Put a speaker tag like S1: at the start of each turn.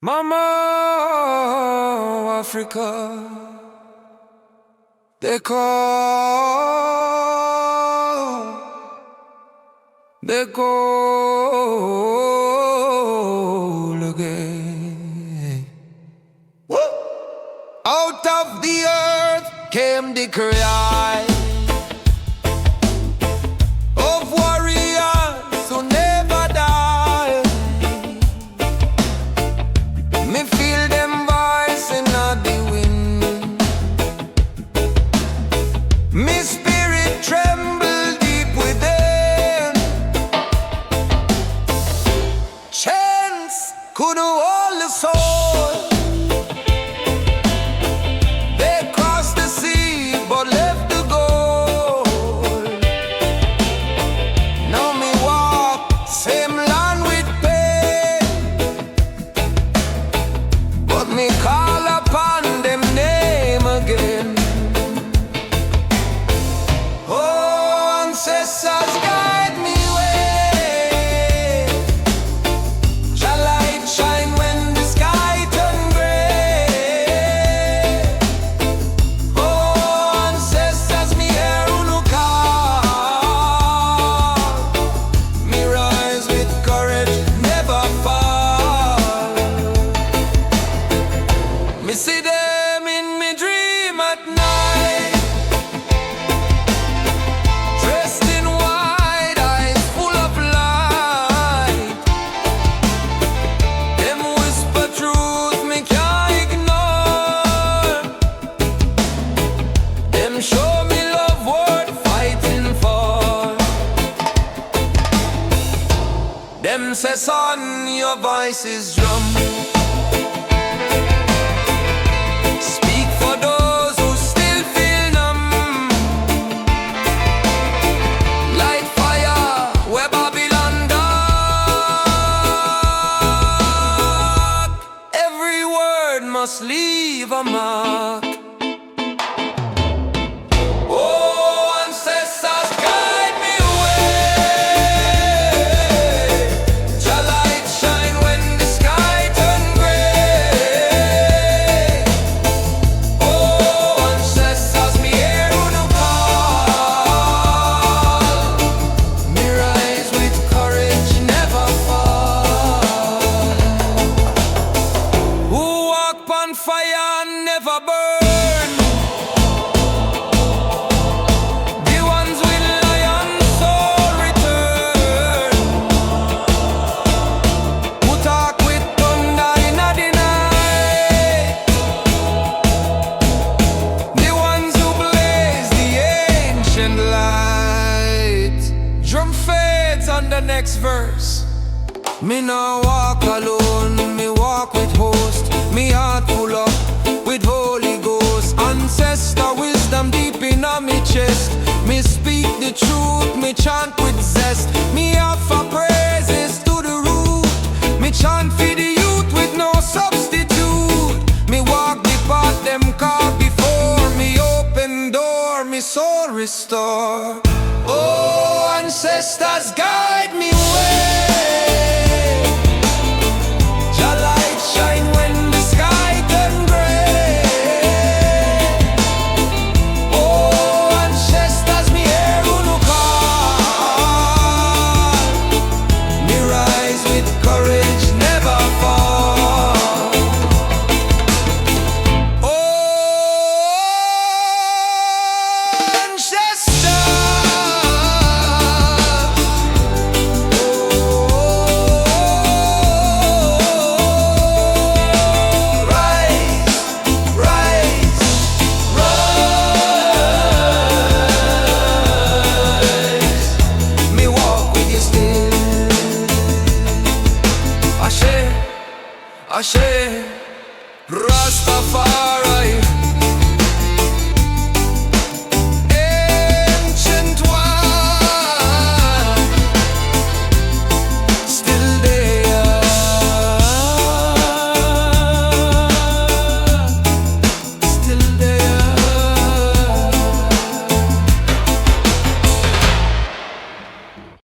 S1: Mama Africa, they call again. Woo! Out of the earth came the cry of warriors who never die. Me feel them voice in the wind. Me spirit tremble deep within. Chance could hold the soul. They crossed the sea but left the gold. Now me walk same land with pain, but me call upon them name again. Oh, ancestors guide me way. Shall light shine when the sky turn gray. Oh, ancestors, me hear unu call. Me rise with courage, never fall. Me see them in me dream at night, dressed in white, eyes full of light. Them whisper truth me can't ignore. Them show me love worth fighting for. Them say, son, your voice is drum. Speak for those who still feel numb. Light fire where Babylon dark. Every word must leave a mark. Oh, ancestors guide me away. Your light shine when the sky turn gray. Oh, ancestors, me hear unu call. Me rise with courage, never fall. Who walk on fire and never burn. The ones with lion soul return. Who talk with thunder in the night. The ones who blaze the ancient light. Drum fades on the next verse. Me now walk alone, me walk with host. Me heart full up with Holy Ghost. Ancestor wisdom deep in me chest. Me speak the truth, me chant with zest. Me offer praises to the root. Me chant for the youth with no substitute. Me walk the path them call before. Me open door, me soul restore. Oh, ancestors guide me way. Your light shine when the sky turn gray. Oh, ancestors, me hear unu call. Me rise with courage, never fall. Oh, ancestors. Ashe, Rastafari.